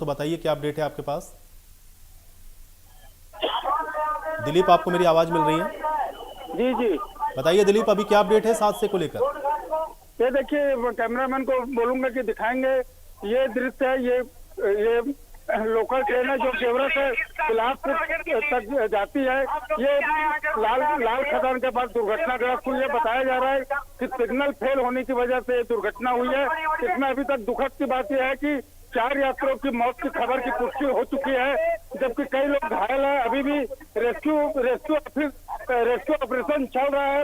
तो बताइए क्या अपडेट है आपके पास। दिलीप, आपको मेरी आवाज मिल रही है? जी जी। बताइए दिलीप, अभी क्या अपडेट है हादसे को लेकर? ये देखिए, कैमरामैन को बोलूंगा कि दिखाएंगे। ये दृश्य है, ये लोकल ट्रेन है जो केवरा से बिलासपुर तक जाती है। ये लाल खदान के पास दुर्घटनाग्रस्त हुई है। बताया जा रहा है कि सिग्नल फेल होने की वजह से दुर्घटना हुई है। इसमें अभी तक दुखद की बात यह है कि 4 यात्रियों की मौत की खबर की पुष्टि हो चुकी है, जबकि कई लोग घायल हैं। अभी भी रेस्क्यू ऑपरेशन चल रहा है।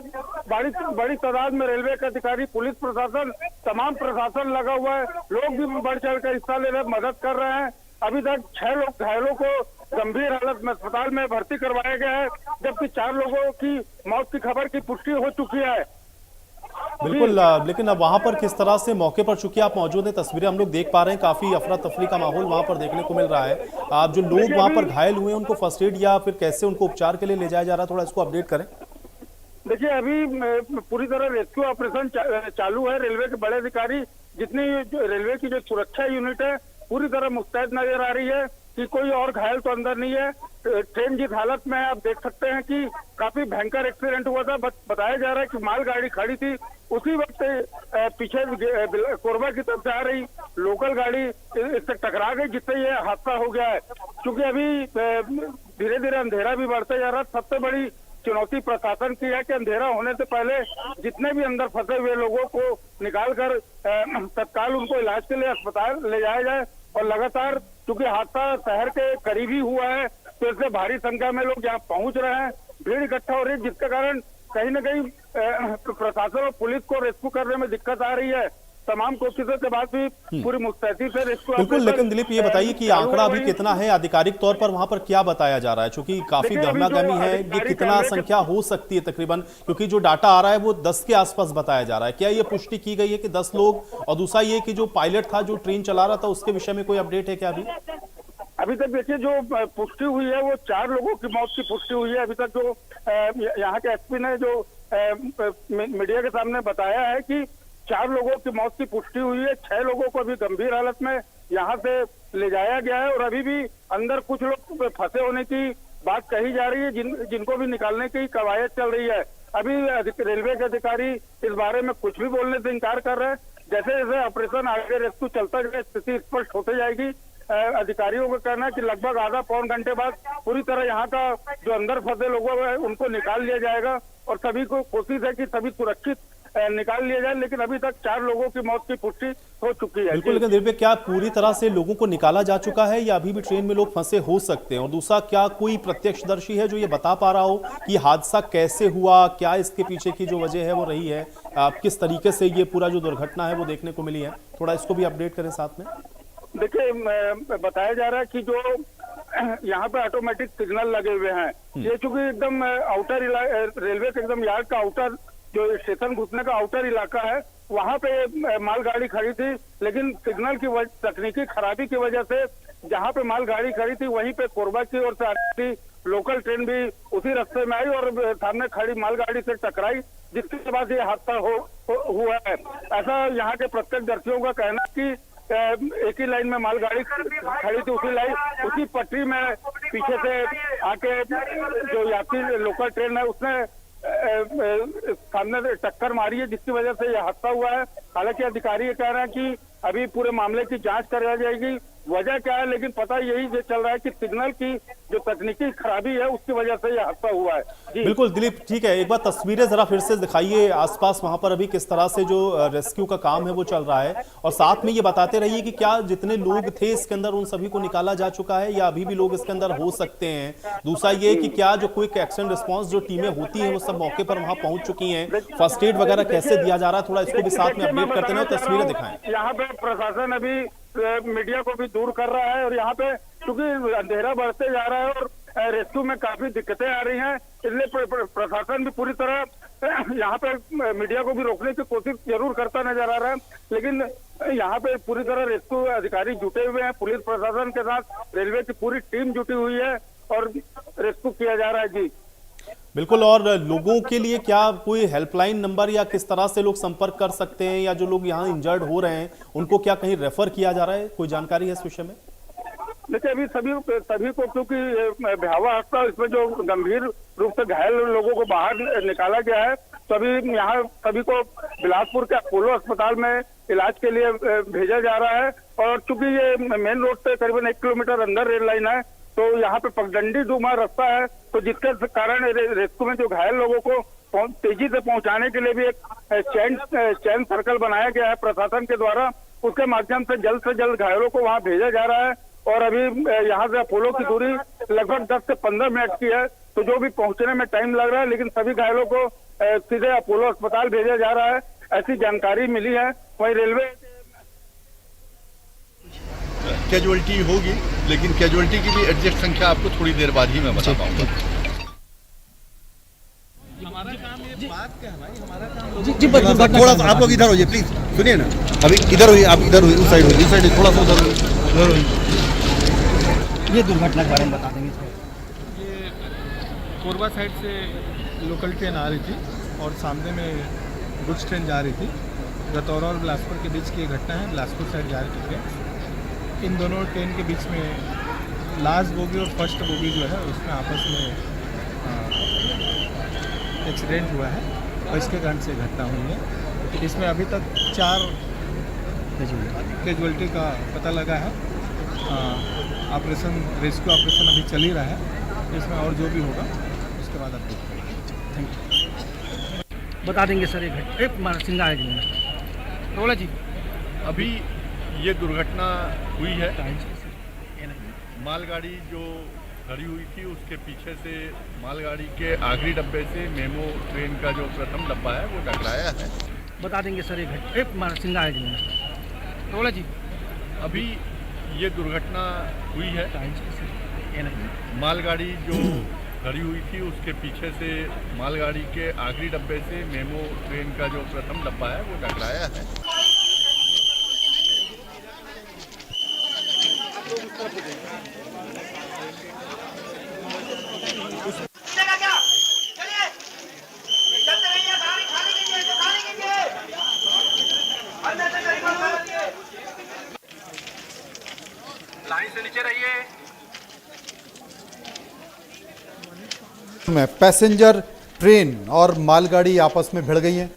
बड़ी तादाद में रेलवे के अधिकारी, पुलिस प्रशासन, तमाम प्रशासन लगा हुआ है। लोग भी बढ़ चढ़ कर हिस्सा ले रहे, मदद कर रहे हैं। अभी तक 6 लोग घायलों को गंभीर हालत में अस्पताल में भर्ती करवाया गया है, जबकि 4 लोगों की मौत की खबर की पुष्टि हो चुकी है। बिल्कुल, लेकिन अब वहां पर किस तरह से मौके पर, चूंकि आप मौजूद हैं, तस्वीरें हम लोग देख पा रहे हैं, काफी अफरा तफरी का माहौल वहां पर देखने को मिल रहा है। आप जो लोग वहां पर घायल हुए हैं उनको फर्स्ट एड या फिर कैसे उनको उपचार के लिए ले जाया जा रहा है, थोड़ा इसको अपडेट करें। देखिए, अभी पूरी तरह रेस्क्यू ऑपरेशन चालू है। रेलवे के बड़े अधिकारी, जितनी रेलवे की जो सुरक्षा यूनिट है, पूरी तरह मुस्तैद नजर आ रही है कि कोई और घायल तो अंदर नहीं है। ट्रेन जिस हालत में है, आप देख सकते हैं कि काफी भयंकर एक्सीडेंट हुआ था। बताया जा रहा है कि मालगाड़ी खड़ी थी, उसी वक्त पीछे कोरबा की तरफ से आ रही लोकल गाड़ी इससे टकरा गई, जिससे ये हादसा हो गया है। क्योंकि अभी धीरे धीरे अंधेरा भी बढ़ते जा रहा है। सबसे बड़ी चुनौती प्रशासन की है कि अंधेरा होने से पहले जितने भी अंदर फंसे हुए लोगों को निकालकर तत्काल उनको इलाज के लिए अस्पताल ले जाया जाए। और लगातार क्योंकि हादसा शहर के करीब ही हुआ है, तो इसलिए भारी संख्या में लोग यहाँ पहुंच रहे हैं, भीड़ इकट्ठा हो रही है, जिसके कारण कहीं न कहीं प्रशासन और पुलिस को रेस्क्यू करने में दिक्कत आ रही है। तमाम कोशिशों के बाद भी पूरी मुस्तैदी से रेस्क्यू। बिल्कुल, लेकिन दिलीप ये बताइए कि आंकड़ा अभी कितना है आधिकारिक तौर पर वहां पर, क्या बताया जा रहा है? क्योंकि काफी गहमा-गहमी है, ये कितना संख्या हो सकती है तकरीबन? क्योंकि जो डाटा आ रहा है वो 10 के आसपास बताया जा रहा है। क्या ये पुष्टि की गई है कि 10 लोग? और दूसरा ये कि जो पायलट था, जो ट्रेन चला रहा था, उसके विषय में कोई अपडेट है क्या अभी तक? देखिए, जो पुष्टि हुई है वो 4 लोगों की मौत की पुष्टि हुई है। अभी तक जो यहाँ के एसपी ने जो मीडिया के सामने बताया है कि 4 लोगों की मौत की पुष्टि हुई है। 6 लोगों को अभी गंभीर हालत में यहाँ से ले जाया गया है, और अभी भी अंदर कुछ लोग फंसे होने की बात कही जा रही है, जिनको भी निकालने की कवायद चल रही है। अभी रेलवे के अधिकारी इस बारे में कुछ भी बोलने से इनकार कर रहे हैं। जैसे जैसे ऑपरेशन आगे रेस्क्यू चलता जाए, स्थिति स्पष्ट होते जाएगी। अधिकारियों का कहना है कि लगभग आधा पौन घंटे बाद पूरी तरह यहाँ का जो अंदर फंसे लोगों है उनको निकाल लिया जाएगा, और सभी को कोशिश है कि सभी सुरक्षित निकाल लिया जाए। लेकिन अभी तक 4 लोगों की मौत की पुष्टि हो चुकी है। बिल्कुल, लेकिन दिलीप, क्या पूरी तरह से लोगों को निकाला जा चुका है या अभी भी ट्रेन में लोग फंसे हो सकते हैं? और दूसरा, क्या कोई प्रत्यक्षदर्शी है जो ये बता पा रहा हो कि हादसा कैसे हुआ, क्या इसके पीछे की जो वजह है वो रही है, किस तरीके से ये पूरा जो दुर्घटना है वो देखने को मिली है? थोड़ा इसको भी अपडेट करें साथ में। देखिए, बताया जा रहा है कि जो यहाँ पे ऑटोमेटिक सिग्नल लगे हुए हैं, ये चूंकि एकदम आउटर रेलवे के एकदम यार्ड का आउटर, जो स्टेशन घुसने का आउटर इलाका है, वहाँ पे मालगाड़ी खड़ी थी। लेकिन सिग्नल की तकनीकी खराबी की वजह से जहाँ पे मालगाड़ी खड़ी थी वहीं पे कोरबा की ओर से आ रही लोकल ट्रेन भी उसी रास्ते में आई और सामने खड़ी मालगाड़ी से टकराई, जिसके बाद ये हादसा हुआ है। ऐसा यहाँ के प्रत्यक्षदर्शियों का कहना है कि एक ही लाइन में मालगाड़ी खड़ी थी, उसी पटरी में पीछे से आके जो यात्री लोकल ट्रेन है उसने सामने टक्कर मारी है, जिसकी वजह से यह हादसा हुआ है। हालांकि अधिकारी ये कह रहे हैं कि अभी पूरे मामले की जांच कराई जाएगी, वजह क्या है, लेकिन पता यही चल रहा है कि सिग्नल की जो तकनीकी खराबी है उसकी वजह से यह हादसा हुआ है। बिल्कुल दिलीप, ठीक है, एक बार तस्वीरें जरा फिर से दिखाइए आसपास वहां पर अभी किस तरह से जो रेस्क्यू का काम है वो चल रहा है, और साथ में ये बताते रहिए कि क्या जितने लोग थे इसके अंदर उन सभी को निकाला जा चुका है या अभी भी लोग इसके अंदर हो सकते हैं? दूसरा ये कि क्या जो क्विक एक्शन रिस्पॉन्स जो टीमें होती हैं वो सब मौके पर वहां पहुंच चुकी हैं? फर्स्ट एड वगैरह कैसे दिया जा रहा है, थोड़ा इसको भी साथ में अपडेट करते हैं, तस्वीरें दिखाएं। यहाँ पे प्रशासन अभी मीडिया को भी दूर कर रहा है, और यहाँ पे क्योंकि अंधेरा बढ़ते जा रहा है और रेस्क्यू में काफी दिक्कतें आ रही हैं, इसलिए प्रशासन भी पूरी तरह यहाँ पे मीडिया को भी रोकने की कोशिश जरूर करता नजर आ रहा है। लेकिन यहाँ पे पूरी तरह रेस्क्यू अधिकारी जुटे हुए हैं, पुलिस प्रशासन के साथ रेलवे की पूरी टीम जुटी हुई है और रेस्क्यू किया जा रहा है। जी बिल्कुल, और लोगों के लिए क्या कोई हेल्पलाइन नंबर या किस तरह से लोग संपर्क कर सकते हैं, या जो लोग यहाँ इंजर्ड हो रहे हैं उनको क्या कहीं रेफर किया जा रहा है? कोई जानकारी है इस विषय में? देखिए अभी सभी को क्योंकि भयावह हादसा, इसमें जो गंभीर रूप से घायल लोगों को बाहर निकाला गया है, तो अभी यहाँ सभी को बिलासपुर के अपोलो अस्पताल में इलाज के लिए भेजा जा रहा है। और चूंकि ये मेन रोड से करीबन 1 किलोमीटर अंदर रेल लाइन है, तो यहाँ पे पगडंडी डूमा रास्ता है, तो जिसके कारण रेस्क्यू में जो घायल लोगों को तेजी से पहुंचाने के लिए भी एक चैन सर्कल बनाया गया है प्रशासन के द्वारा। उसके माध्यम से जल्द घायलों को वहां भेजा जा रहा है। और अभी यहाँ से अपोलो की दूरी लगभग 10 से 15 मिनट की है, तो जो भी पहुंचने में टाइम लग रहा है, लेकिन सभी घायलों को सीधे अपोलो अस्पताल भेजा जा रहा है, ऐसी जानकारी मिली है। वहीं रेलवे कैजुअलिटी होगी, लेकिन कैजुअलिटी की भी एग्जैक्ट संख्या आपको थोड़ी देर बाद ही मैं बता पाऊंगा। हमारा काम ये बात क्या है भाई, हमारा काम जी थोड़ा सा आप लोग इधर होइए प्लीज, सुनिए ना, अभी इधर होइए, आप इधर होइए, उस साइड थोड़ा सा उधर होइए। ये दुर्घटना के बारे में बता देंगे। ये कोरबा साइड से लोकल ट्रेन आ रही थी और सामने में गुड्स ट्रेन जा रही थी। गतौरा और बिलासपुर के बीच की घटना है। बिलासपुर साइड जा रही थी ट्रेन। इन दोनों ट्रेन के बीच में लास्ट बोगी और फर्स्ट बोगी जो है उसमें आपस में एक्सीडेंट हुआ है और इसके कारण से घटना हुई है। इसमें अभी तक 4 कैजुअलिटी का पता लगा है। रेस्क्यू ऑपरेशन अभी चल ही रहा है। इसमें और जो भी होगा उसके बाद अपडेट करेंगे। Thank you. बता देंगे सर। एक सिंगा रोला जी, अभी ये दुर्घटना हुई है। मालगाड़ी जो खड़ी हुई थी उसके पीछे से मालगाड़ी के आखिरी डब्बे से मेमो ट्रेन का जो प्रथम डब्बा है वो टकराया है। बता देंगे सर। एक सिंगा रोला जी, अभी ये दुर्घटना हुई है। मालगाड़ी जो खड़ी हुई थी उसके पीछे से मालगाड़ी के आखिरी डब्बे से मेमो ट्रेन का जो प्रथम डब्बा है वो टकराया है। लाइन से नीचे रहिए। में पैसेंजर ट्रेन और मालगाड़ी आपस में भिड़ गई हैं।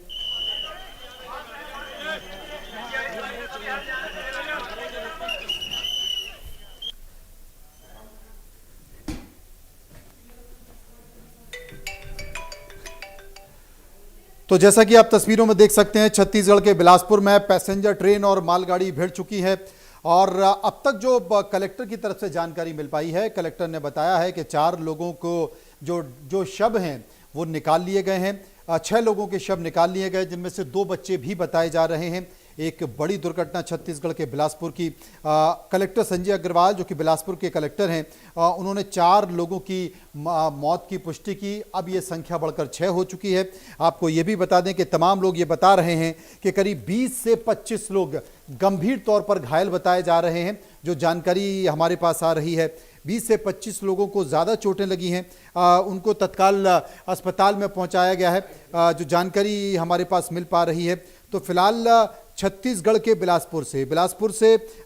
तो जैसा कि आप तस्वीरों में देख सकते हैं, छत्तीसगढ़ के बिलासपुर में पैसेंजर ट्रेन और मालगाड़ी भिड़ चुकी है। और अब तक जो कलेक्टर की तरफ से जानकारी मिल पाई है, कलेक्टर ने बताया है कि 4 लोगों को जो शव हैं वो निकाल लिए गए हैं। 6 लोगों के शव निकाल लिए गए, जिनमें से 2 बच्चे भी बताए जा रहे हैं। एक बड़ी दुर्घटना छत्तीसगढ़ के बिलासपुर की। कलेक्टर संजय अग्रवाल जो कि बिलासपुर के कलेक्टर हैं, उन्होंने 4 लोगों की मौत की पुष्टि की। अब ये संख्या बढ़कर 6 हो चुकी है। आपको ये भी बता दें कि तमाम लोग ये बता रहे हैं कि करीब 20 से 25 लोग गंभीर तौर पर घायल बताए जा रहे हैं। जो जानकारी हमारे पास आ रही है, 20 से 25 लोगों को ज़्यादा चोटें लगी हैं। उनको तत्काल अस्पताल में पहुंचाया गया है। जो जानकारी हमारे पास मिल पा रही है, तो फिलहाल छत्तीसगढ़ के बिलासपुर से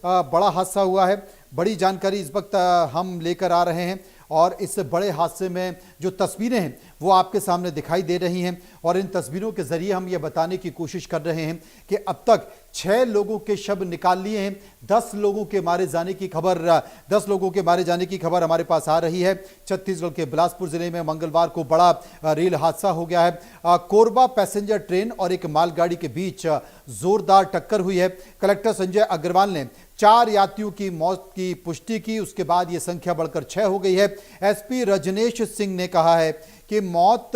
बड़ा हादसा हुआ है। बड़ी जानकारी इस वक्त हम लेकर आ रहे हैं और इस बड़े हादसे में जो तस्वीरें हैं वो आपके सामने दिखाई दे रही हैं। और इन तस्वीरों के जरिए हम ये बताने की कोशिश कर रहे हैं कि अब तक 6 लोगों के शव निकाल लिए हैं। 10 लोगों के मारे जाने की खबर हमारे पास आ रही है। छत्तीसगढ़ के बिलासपुर जिले में मंगलवार को बड़ा रेल हादसा हो गया है। कोरबा पैसेंजर ट्रेन और एक मालगाड़ी के बीच जोरदार टक्कर हुई है। कलेक्टर संजय अग्रवाल ने 4 यात्रियों की मौत की पुष्टि की। उसके बाद यह संख्या बढ़कर 6 हो गई है। एसपी रजनेश सिंह ने कहा है कि मौत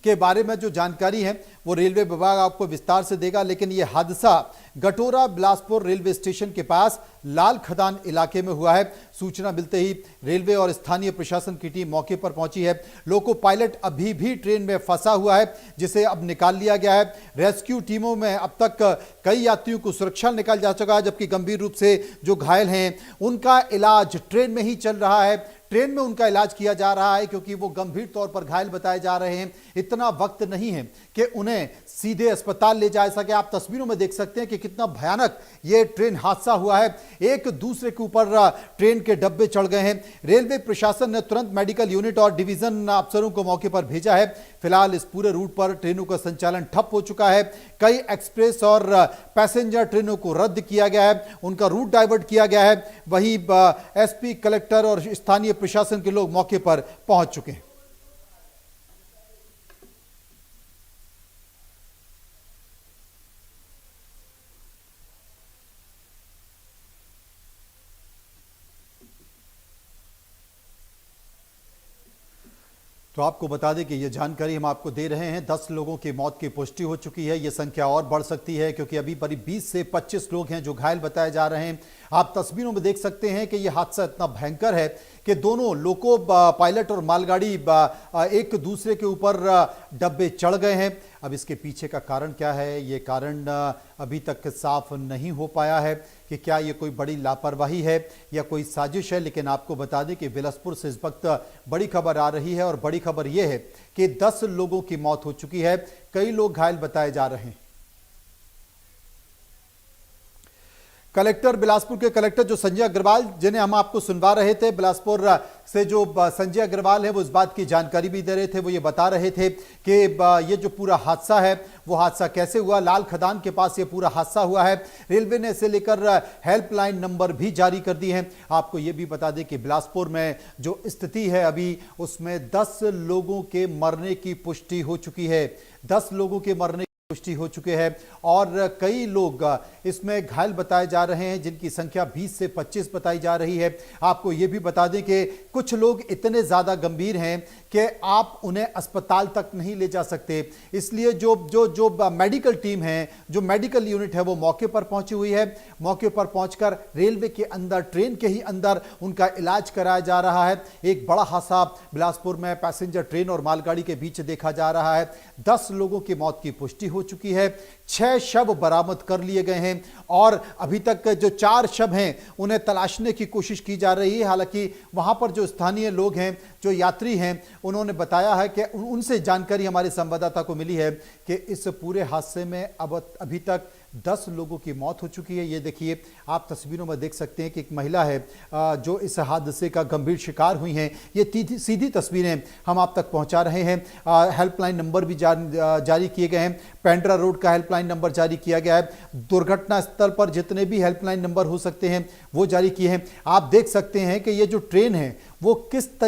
के बारे में जो जानकारी है वो रेलवे विभाग आपको विस्तार से देगा, लेकिन यह हादसा गटोरा बिलासपुर रेलवे स्टेशन के पास लाल खदान इलाके में हुआ है। सूचना मिलते ही रेलवे और स्थानीय प्रशासन की टीम मौके पर पहुंची है। लोको पायलट अभी भी ट्रेन में फंसा हुआ है, जिसे अब निकाल लिया गया है। रेस्क्यू टीमों में अब तक कई यात्रियों को सुरक्षा निकाल जा चुका है, जबकि गंभीर रूप से जो घायल हैं उनका इलाज ट्रेन में ही चल रहा है। ट्रेन में उनका इलाज किया जा रहा है क्योंकि वो गंभीर तौर पर घायल बताए जा रहे हैं। इतना वक्त नहीं है कि उन्हें सीधे अस्पताल ले जा सके। आप तस्वीरों में देख सकते हैं कि कितना भयानक ये ट्रेन हादसा हुआ है। एक दूसरे के ऊपर ट्रेन के डब्बे चढ़ गए हैं। रेलवे प्रशासन ने तुरंत मेडिकल यूनिट और डिवीजन अफसरों को मौके पर भेजा है। फिलहाल इस पूरे रूट पर ट्रेनों का संचालन ठप हो चुका है। कई एक्सप्रेस और पैसेंजर ट्रेनों को रद्द किया गया है, उनका रूट डाइवर्ट किया गया है। वहीं एसपी, कलेक्टर और स्थानीय प्रशासन के लोग मौके पर पहुंच चुके हैं। तो आपको बता दें कि ये जानकारी हम आपको दे रहे हैं। 10 लोगों की मौत की पुष्टि हो चुकी है। ये संख्या और बढ़ सकती है क्योंकि अभी करीब 20 से 25 लोग हैं जो घायल बताए जा रहे हैं। आप तस्वीरों में देख सकते हैं कि यह हादसा इतना भयंकर है कि दोनों लोको पायलट और मालगाड़ी एक दूसरे के ऊपर डब्बे चढ़ गए हैं। अब इसके पीछे का कारण क्या है, ये कारण अभी तक साफ नहीं हो पाया है कि क्या ये कोई बड़ी लापरवाही है या कोई साजिश है। लेकिन आपको बता दें कि बिलासपुर से इस वक्त बड़ी खबर आ रही है और बड़ी खबर यह है कि 10 लोगों की मौत हो चुकी है, कई लोग घायल बताए जा रहे हैं। कलेक्टर, बिलासपुर के कलेक्टर जो संजय अग्रवाल, जिन्हें हम आपको सुनवा रहे थे, बिलासपुर से जो संजय अग्रवाल है वो इस बात की जानकारी भी दे रहे थे। वो ये बता रहे थे कि ये जो पूरा हादसा है वो हादसा कैसे हुआ। लाल खदान के पास ये पूरा हादसा हुआ है। रेलवे ने इसे लेकर हेल्पलाइन नंबर भी जारी कर दिए हैं। आपको ये भी बता दें कि बिलासपुर में जो स्थिति है अभी, उसमें 10 लोगों के मरने की पुष्टि हो चुकी है। 10 लोगों के मरने पुष्टि हो चुके हैं और कई लोग इसमें घायल बताए जा रहे हैं, जिनकी संख्या 20 से 25 बताई जा रही है। आपको यह भी बता दें कि कुछ लोग इतने ज्यादा गंभीर हैं कि आप उन्हें अस्पताल तक नहीं ले जा सकते। इसलिए जो मेडिकल टीम है, जो मेडिकल यूनिट है, वो मौके पर पहुंची हुई है। मौके पर पहुंचकर रेलवे के अंदर, ट्रेन के ही अंदर उनका इलाज कराया जा रहा है। एक बड़ा हादसा बिलासपुर में पैसेंजर ट्रेन और मालगाड़ी के बीच देखा जा रहा है। 10 लोगों की मौत की पुष्टि हो चुकी है। 6 शव बरामद कर लिए गए हैं और अभी तक जो 4 शव हैं उन्हें तलाशने की कोशिश की जा रही है। हालांकि वहां पर जो स्थानीय लोग हैं, जो यात्री हैं, उन्होंने बताया है कि उनसे जानकारी हमारे संवाददाता को मिली है कि इस पूरे हादसे में अभी तक 10 लोगों की मौत हो चुकी है। ये देखिए, आप तस्वीरों में देख सकते हैं कि एक महिला है जो इस हादसे का गंभीर शिकार हुई हैं। ये सीधी तस्वीरें हम आप तक पहुंचा रहे हैं। हेल्पलाइन नंबर भी जारी किए गए हैं। पेंड्रा रोड का हेल्पलाइन नंबर जारी किया गया है। दुर्घटना स्थल पर जितने भी हेल्पलाइन नंबर हो सकते हैं वो जारी किए हैं। आप देख सकते हैं कि ये जो ट्रेन है वो किस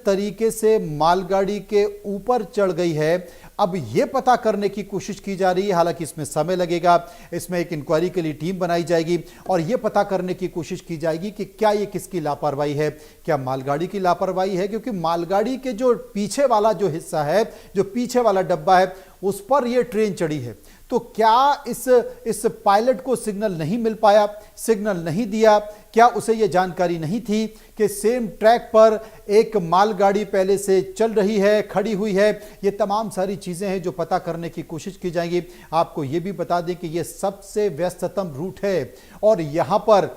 तरीके से मालगाड़ी के ऊपर चढ़ गई है। अब यह पता करने की कोशिश की जा रही है। हालांकि इसमें समय लगेगा। इसमें एक इंक्वायरी के लिए टीम बनाई जाएगी और यह पता करने की कोशिश की जाएगी कि क्या ये किसकी लापरवाही है, क्या मालगाड़ी की लापरवाही है, क्योंकि मालगाड़ी के जो पीछे वाला जो हिस्सा है, जो पीछे वाला डब्बा है, उस पर यह ट्रेन चढ़ी है। तो क्या इस पायलट को सिग्नल नहीं मिल पाया, सिग्नल नहीं दिया? क्या उसे यह जानकारी नहीं थी कि सेम ट्रैक पर एक मालगाड़ी पहले से चल रही है, खड़ी हुई है? ये तमाम सारी चीजें हैं जो पता करने की कोशिश की जाएंगी। आपको यह भी बता दें कि यह सबसे व्यस्ततम रूट है और यहां पर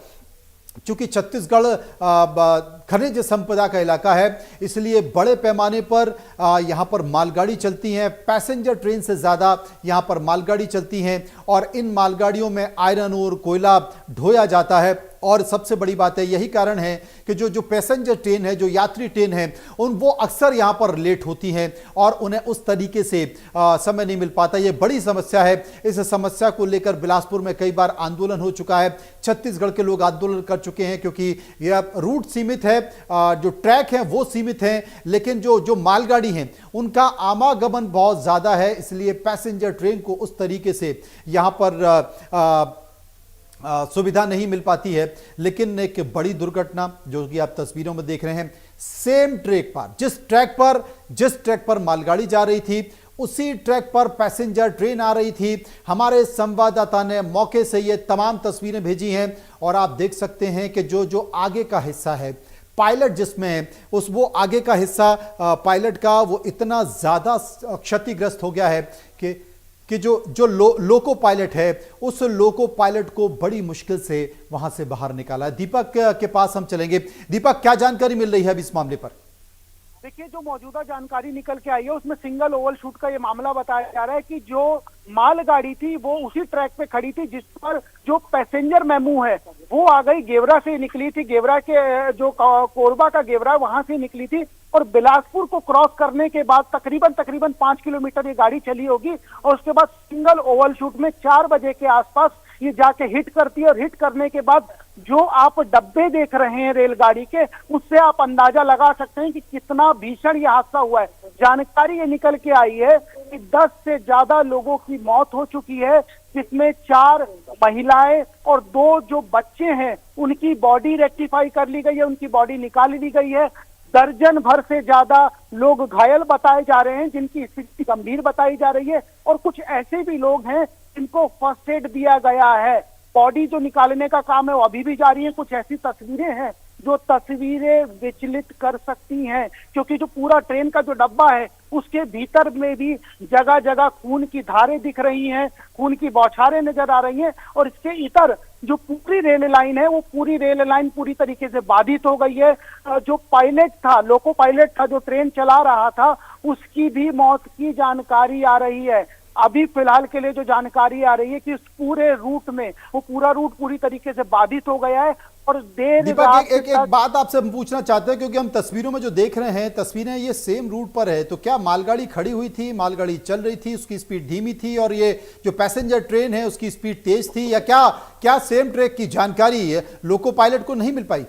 चूंकि छत्तीसगढ़ खनिज संपदा का इलाका है, इसलिए बड़े पैमाने पर यहाँ पर मालगाड़ी चलती हैं। पैसेंजर ट्रेन से ज़्यादा यहाँ पर मालगाड़ी चलती हैं और इन मालगाड़ियों में आयरन और कोयला ढोया जाता है। और सबसे बड़ी बात है, यही कारण है कि जो पैसेंजर ट्रेन है, जो यात्री ट्रेन है, वो अक्सर यहाँ पर लेट होती हैं और उन्हें उस तरीके से समय नहीं मिल पाता। ये बड़ी समस्या है। इस समस्या को लेकर बिलासपुर में कई बार आंदोलन हो चुका है। छत्तीसगढ़ के लोग आंदोलन कर चुके हैं क्योंकि यह रूट सीमित है, जो ट्रैक है वो सीमित है, लेकिन जो मालगाड़ी है उनका आवागमन बहुत ज़्यादा है। इसलिए पैसेंजर ट्रेन को उस तरीके से यहाँ पर सुविधा नहीं मिल पाती है। लेकिन एक बड़ी दुर्घटना जो कि आप तस्वीरों में देख रहे हैं, सेम ट्रैक पर, जिस ट्रैक पर मालगाड़ी जा रही थी, उसी ट्रैक पर पैसेंजर ट्रेन आ रही थी। हमारे संवाददाता ने मौके से ये तमाम तस्वीरें भेजी हैं और आप देख सकते हैं कि जो आगे का हिस्सा है, पायलट जिसमें वो आगे का हिस्सा पायलट का वो इतना ज्यादा क्षतिग्रस्त हो गया है कि जो लोको पायलट है, उस लोको पायलट को बड़ी मुश्किल से वहां से बाहर निकाला है। दीपक के पास हम चलेंगे। दीपक, क्या जानकारी मिल रही है अब इस मामले पर? देखिए, जो मौजूदा जानकारी निकल के आई है उसमें सिंगल ओवल शूट का ये मामला बताया जा रहा है कि जो मालगाड़ी थी वो उसी ट्रैक पे खड़ी थी जिस पर जो पैसेंजर मेमू है वो आ गई, गेवरा से निकली थी, गेवरा के जो कोरबा का गेवरा है वहां से निकली थी और बिलासपुर को क्रॉस करने के बाद तकरीबन 5 किलोमीटर ये गाड़ी चली होगी और उसके बाद सिंगल ओवल शूट में 4 बजे के आसपास ये जाके हिट करती है और हिट करने के बाद जो आप डब्बे देख रहे हैं रेलगाड़ी के, उससे आप अंदाजा लगा सकते हैं कि कितना भीषण ये हादसा हुआ है। जानकारी ये निकल के आई है कि 10 से ज्यादा लोगों की मौत हो चुकी है, जिसमें 4 महिलाएं और 2 जो बच्चे हैं उनकी बॉडी रेक्टिफाई कर ली गई है, उनकी बॉडी निकाल ली गई है। दर्जन भर से ज्यादा लोग घायल बताए जा रहे हैं जिनकी स्थिति गंभीर बताई जा रही है और कुछ ऐसे भी लोग हैं जिनको फर्स्ट एड दिया गया है। बॉडी जो निकालने का काम है वो अभी भी जारी है। कुछ ऐसी तस्वीरें हैं जो तस्वीरें विचलित कर सकती हैं, क्योंकि जो पूरा ट्रेन का जो डब्बा है उसके भीतर में भी जगह जगह खून की धारें दिख रही हैं, खून की बौछारें नजर आ रही हैं और इसके इतर जो पूरी रेल लाइन है वो पूरी रेल लाइन पूरी तरीके से बाधित हो गई है। जो पायलट था, लोको पायलट था जो ट्रेन चला रहा था, उसकी भी मौत की जानकारी आ रही है। अभी फिलहाल के लिए जो जानकारी आ रही है कि उस पूरे रूट में वो पूरा रूट पूरी तरीके से बाधित हो गया है और देर दीपक, एक बात आपसे हम पूछना चाहते हैं, क्योंकि हम तस्वीरों में जो देख रहे हैं, तस्वीरें ये सेम रूट पर है, तो क्या मालगाड़ी खड़ी हुई थी, मालगाड़ी चल रही थी, उसकी स्पीड धीमी थी और ये जो पैसेंजर ट्रेन है उसकी स्पीड तेज थी, या क्या सेम ट्रैक की जानकारी है लोको पायलट को नहीं मिल पाई?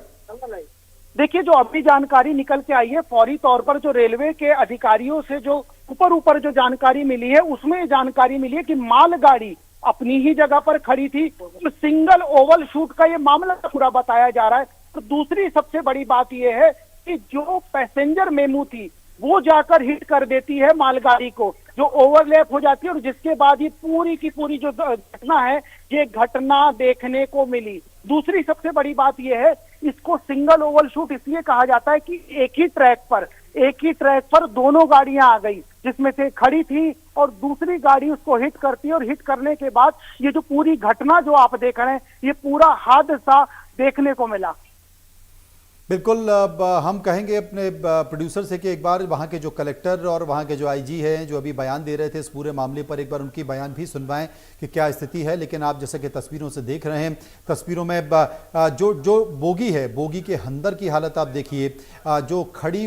देखिए, जो अभी जानकारी निकल के आई है फौरी तौर पर जो रेलवे के अधिकारियों से जो ऊपर जो जानकारी मिली है उसमें जानकारी मिली है कि मालगाड़ी अपनी ही जगह पर खड़ी थी। तो सिंगल ओवल शूट का ये मामला पूरा बताया जा रहा है। तो दूसरी सबसे बड़ी बात यह है कि जो पैसेंजर मेमू थी वो जाकर हिट कर देती है मालगाड़ी को, जो ओवरलैप हो जाती है और जिसके बाद ये पूरी की पूरी जो घटना है ये घटना देखने को मिली। दूसरी सबसे बड़ी बात यह है, इसको सिंगल ओवल शूट इसलिए कहा जाता है कि एक ही ट्रैक पर दोनों गाड़ियां आ गई, जिसमें से खड़ी थी और दूसरी गाड़ी उसको हिट करती है और हिट करने के बाद ये जो पूरी घटना जो आप देख रहे हैं ये पूरा हादसा देखने को मिला। बिल्कुल, हम कहेंगे अपने प्रोड्यूसर से कि एक बार वहाँ के जो कलेक्टर और वहाँ के जो आईजी हैं जो अभी बयान दे रहे थे इस पूरे मामले पर, एक बार उनकी बयान भी सुनवाएं कि क्या स्थिति है। लेकिन आप जैसे कि तस्वीरों से देख रहे हैं, तस्वीरों में जो बोगी है, बोगी के अंदर की हालत आप देखिए। जो खड़ी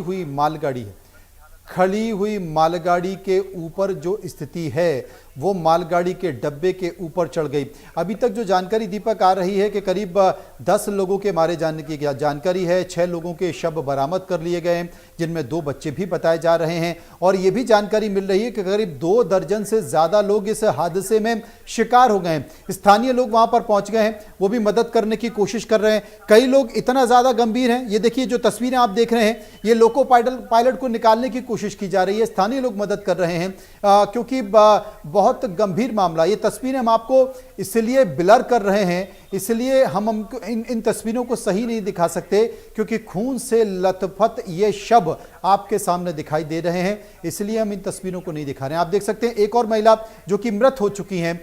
हुई मालगाड़ी के ऊपर जो स्थिति है वो मालगाड़ी के डब्बे के ऊपर चढ़ गई। अभी तक जो जानकारी दीपक आ रही है कि करीब 10 लोगों के मारे जाने की जानकारी है। 6 लोगों के शव बरामद कर लिए गए हैं, जिनमें 2 बच्चे भी बताए जा रहे हैं और ये भी जानकारी मिल रही है कि करीब 2 दर्जन से ज्यादा लोग इस हादसे में शिकार हो गए हैं। स्थानीय लोग वहां पर पहुंच गए हैं, वो भी मदद करने की कोशिश कर रहे हैं। कई लोग इतना ज्यादा गंभीर हैं, ये देखिए जो तस्वीरें आप देख रहे हैं, ये लोको पायलट को निकालने की कोशिश की जा रही है। स्थानीय लोग मदद कर रहे हैं क्योंकि बहुत गंभीर मामला। ये तस्वीरें हम आपको इसलिए ब्लर कर रहे हैं, इसलिए हम इन तस्वीरों को सही नहीं दिखा सकते क्योंकि खून से लथपथ ये शव आपके सामने दिखाई दे रहे हैं, इसलिए हम इन तस्वीरों को नहीं दिखा रहे हैं। आप देख सकते हैं एक और महिला जो कि मृत हो चुकी हैं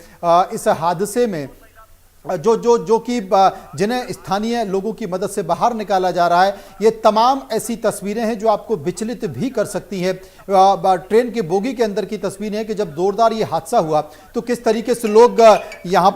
इस हादसे में, जो कि जिन्हें स्थानीय लोगों की मदद से बाहर निकाला जा रहा है। ये तमाम ऐसी तस्वीरें हैं जो आपको विचलित भी कर सकती हैं। ट्रेन के बोगी के अंदर की तस्वीरें हैं कि जब जोरदार ये हादसा हुआ तो किस तरीके से लोग यहाँ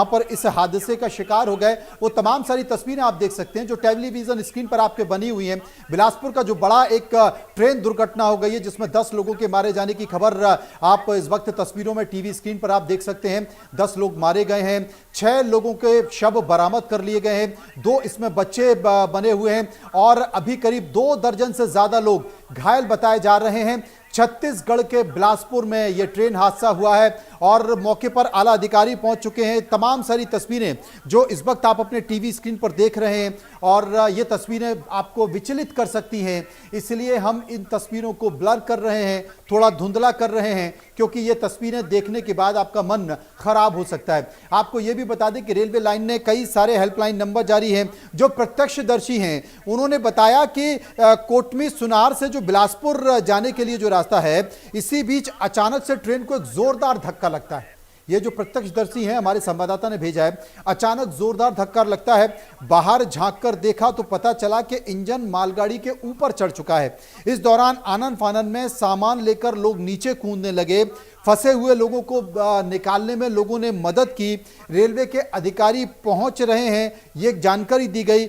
पर इस हादसे का शिकार हो गए। वो तमाम सारी तस्वीरें आप देख सकते हैं जो टेलीविजन स्क्रीन पर आपके बनी हुई हैं। बिलासपुर का जो बड़ा एक ट्रेन दुर्घटना हो गई है जिसमें 10 लोगों के मारे जाने की खबर आप इस वक्त तस्वीरों में टीवी स्क्रीन पर आप देख सकते हैं। 10 लोग मारे गए हैं, 6 लोगों के शव बरामद कर लिए गए हैं, 2 इसमें बच्चे बने हुए हैं और अभी करीब 2 दर्जन से ज्यादा लोग घायल बताए जा रहे हैं। छत्तीसगढ़ के बिलासपुर में यह ट्रेन हादसा हुआ है और मौके पर आला अधिकारी पहुंच चुके हैं। तमाम सारी तस्वीरें जो इस वक्त आप अपने टीवी स्क्रीन पर देख रहे हैं और ये तस्वीरें आपको विचलित कर सकती हैं, इसलिए हम इन तस्वीरों को ब्लर कर रहे हैं, थोड़ा धुंधला कर रहे हैं क्योंकि ये तस्वीरें देखने के बाद आपका मन खराब हो सकता है। आपको ये भी बता दें कि रेलवे लाइन ने कई सारे हेल्पलाइन नंबर जारी हैं। जो प्रत्यक्षदर्शी हैं उन्होंने बताया कि कोटमी सुनार से जो बिलासपुर जाने के लिए जो रास्ता है, इसी बीच अचानक से ट्रेन को एक जोरदार धक्का लगता है। ये जो प्रत्यक्षदर्शी हैं, हमारे संवाददाता ने भेजा है, अचानक जोरदार धक्का लगता है। बाहर झांक कर देखा तो पता चला कि इंजन मालगाड़ी के ऊपर चढ़ चुका है। इस दौरान आनन फानन में सामान लेकर लोग नीचे कूदने लगे। फंसे हुए लोगों को निकालने में लोगों ने मदद की। रेलवे के अधिकारी पहुंच रहे हैं, ये जानकारी दी गई।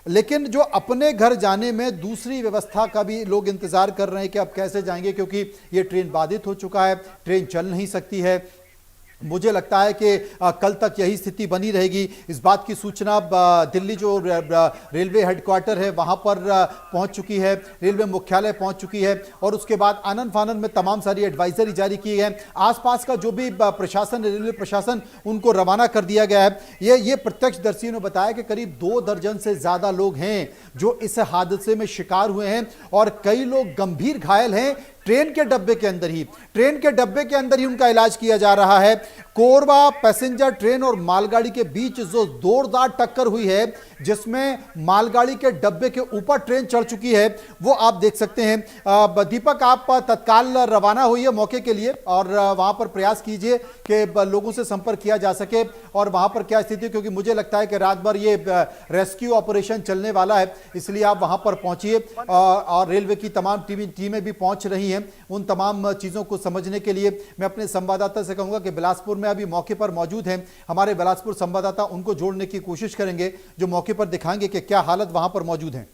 लेकिन जो अपने घर जाने में दूसरी व्यवस्था का भी लोग इंतजार कर रहे हैं कि अब कैसे जाएंगे, क्योंकि ये ट्रेन बाधित हो चुका है, ट्रेन चल नहीं सकती है। मुझे लगता है कि कल तक यही स्थिति बनी रहेगी। इस बात की सूचना दिल्ली जो रेलवे हेडक्वार्टर है वहां पर पहुंच चुकी है, रेलवे मुख्यालय पहुंच चुकी है, और उसके बाद आनन फानन में तमाम सारी एडवाइजरी जारी की है। आसपास का जो भी प्रशासन, रेलवे प्रशासन, उनको रवाना कर दिया गया है। ये प्रत्यक्षदर्शियों ने बताया कि करीब 2 दर्जन से ज्यादा लोग हैं जो इस हादसे में शिकार हुए हैं, और कई लोग गंभीर घायल हैं। ट्रेन के डब्बे के अंदर ही उनका इलाज किया जा रहा है। कोरबा पैसेंजर ट्रेन और मालगाड़ी के बीच जो जोरदार टक्कर हुई है, जिसमें मालगाड़ी के डब्बे के ऊपर ट्रेन चढ़ चुकी है, वो आप देख सकते हैं। दीपक, आप तत्काल रवाना हुई मौके के लिए और वहां पर प्रयास कीजिए कि लोगों से संपर्क किया जा सके और वहां पर क्या स्थिति, क्योंकि मुझे लगता है कि रात भर ये रेस्क्यू ऑपरेशन चलने वाला है, इसलिए आप वहां पर पहुंचिए। और रेलवे की तमाम टीमें भी पहुंच रही हैं उन तमाम चीजों को समझने के लिए। मैं अपने संवाददाता से कहूंगा कि बिलासपुर में अभी मौके पर मौजूद हैं हमारे बिलासपुर संवाददाता, उनको जोड़ने की कोशिश करेंगे, जो मौके पर दिखाएंगे कि क्या हालत वहां पर मौजूद है।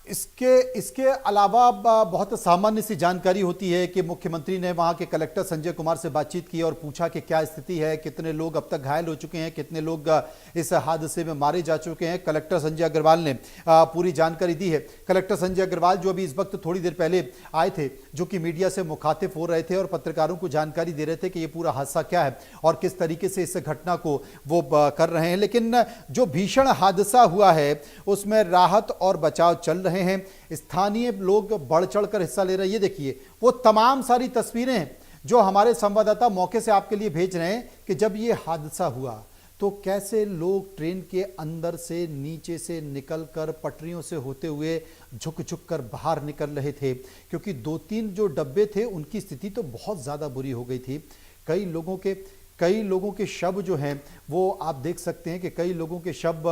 इसके अलावा बहुत सामान्य सी जानकारी होती है कि मुख्यमंत्री ने वहां के कलेक्टर संजय कुमार से बातचीत की और पूछा कि क्या स्थिति है, कितने लोग अब तक घायल हो चुके हैं, कितने लोग इस हादसे में मारे जा चुके हैं। कलेक्टर संजय अग्रवाल ने पूरी जानकारी दी है। कलेक्टर संजय अग्रवाल जो अभी इस वक्त थोड़ी देर पहले आए थे, जो कि मीडिया से मुखातिब हो रहे थे और पत्रकारों को जानकारी दे रहे थे कि ये पूरा हादसा क्या है और किस तरीके से इस घटना को वो कर रहे हैं। लेकिन जो भीषण हादसा हुआ है उसमें राहत और बचाव चल रहे हैं, स्थानीय लोग बढ़ चढ़कर हिस्सा ले रहे हैं। ये देखिए वो तमाम सारी तस्वीरें हैं जो हमारे संवाददाता मौके से आपके लिए भेज रहे हैं कि जब ये हादसा हुआ तो कैसे लोग ट्रेन के अंदर से, नीचे से निकलकर, पटरियों से होते हुए झुक झुक कर बाहर निकल रहे थे, क्योंकि 2-3 जो डब्बे थे उनकी स्थिति तो बहुत ज़्यादा बुरी हो गई थी। कई लोगों के शव जो हैं वो आप देख सकते हैं कि कई लोगों के शव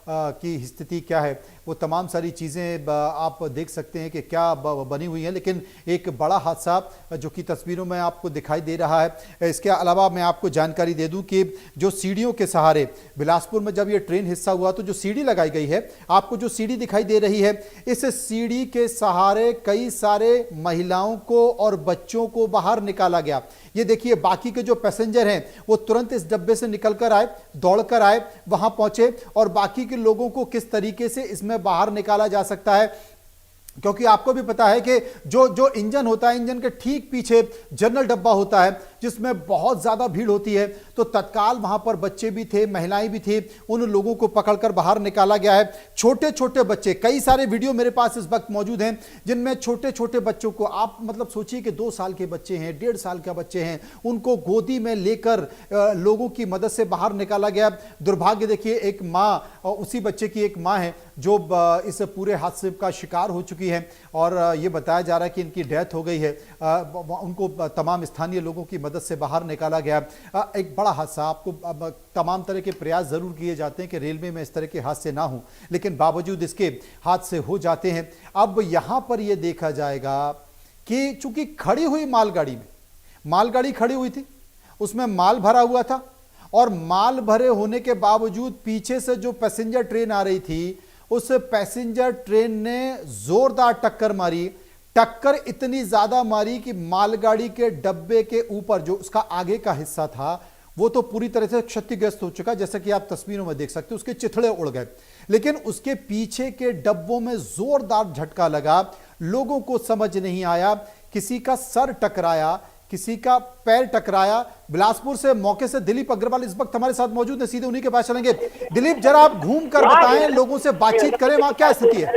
की स्थिति क्या है, वो तमाम सारी चीज़ें आप देख सकते हैं कि क्या बनी हुई हैं। लेकिन एक बड़ा हादसा जो कि तस्वीरों में आपको दिखाई दे रहा है। इसके अलावा मैं आपको जानकारी दे दूं कि जो सीढ़ियों के सहारे बिलासपुर में जब ये ट्रेन हिस्सा हुआ तो जो सीढ़ी लगाई गई है, आपको जो सीढ़ी दिखाई दे रही है, इस सीढ़ी के सहारे कई सारे महिलाओं को और बच्चों को बाहर निकाला गया। ये देखिए बाकी के जो पैसेंजर हैं वो तुरंत इस डब्बे से निकलकर आए, दौड़कर आए, वहां पहुंचे और बाकी के लोगों को किस तरीके से इसमें बाहर निकाला जा सकता है, क्योंकि आपको भी पता है कि जो इंजन होता है, इंजन के ठीक पीछे जनरल डब्बा होता है जिसमें बहुत ज्यादा भीड़ होती है। तो तत्काल वहां पर बच्चे भी थे, महिलाएं भी थी, उन लोगों को पकड़कर बाहर निकाला गया है। छोटे छोटे बच्चे, कई सारे वीडियो मेरे पास इस वक्त मौजूद हैं जिनमें छोटे छोटे बच्चों को, आप मतलब सोचिए कि 2 साल के बच्चे हैं, 1.5 साल के बच्चे हैं, उनको गोदी में लेकर लोगों की मदद से बाहर निकाला गया। दुर्भाग्य देखिए, एक माँ और उसी बच्चे की एक माँ है जो इस पूरे हादसे का शिकार हो चुकी है और ये बताया जा रहा है कि इनकी डेथ हो गई है। उनको तमाम स्थानीय लोगों की मदद से बाहर निकाला गया। एक बड़ा हादसा। आपको तमाम तरह के प्रयास जरूर किए जाते हैं कि रेलवे में इस तरह के हादसे ना हो, लेकिन बावजूद इसके हादसे हो जाते हैं। अब यहां पर यह देखा जाएगा कि चूंकि खड़ी हुई मालगाड़ी खड़ी हुई थी, उसमें माल भरा हुआ था और माल भरे होने के बावजूद पीछे से जो पैसेंजर ट्रेन आ रही थी, उस पैसेंजर ट्रेन ने जोरदार टक्कर मारी। टक्कर इतनी ज्यादा मारी कि मालगाड़ी के डब्बे के ऊपर जो उसका आगे का हिस्सा था वो तो पूरी तरह से क्षतिग्रस्त हो चुका, जैसा कि आप तस्वीरों में देख सकते हो, उसके चिथड़े उड़ गए। लेकिन उसके पीछे के डब्बों में जोरदार झटका लगा। लोगों को समझ नहीं आया, किसी का सर टकराया, किसी का पैर टकराया। बिलासपुर से मौके से दिलीप अग्रवाल इस वक्त हमारे साथ मौजूद है, सीधे उन्हीं के पास चलेंगे। दिलीप, जरा आप घूम कर बताएं, लोगों से बातचीत करें, वहां क्या स्थिति है?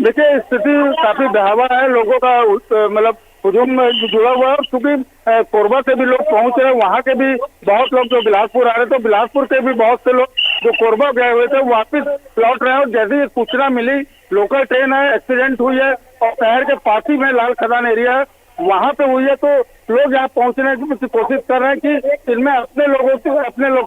देखिए, स्थिति काफी भयावह है। लोगों का मतलब हुजूम जुड़ा हुआ है। क्योंकि कोरबा से भी लोग पहुंच रहे हैं, वहाँ के भी बहुत लोग जो बिलासपुर आ रहे थे, बिलासपुर के भी बहुत से लोग जो कोरबा गए हुए थे वापस लौट रहे हैं। और जैसे ही सूचना मिली लोकल ट्रेन है, एक्सीडेंट हुई है और शहर के पास ही में लाल खदान एरिया है, वहाँ पे हुई है, तो लोग यहाँ पहुंचने की कोशिश कर रहे हैं कि इनमें अपने लोग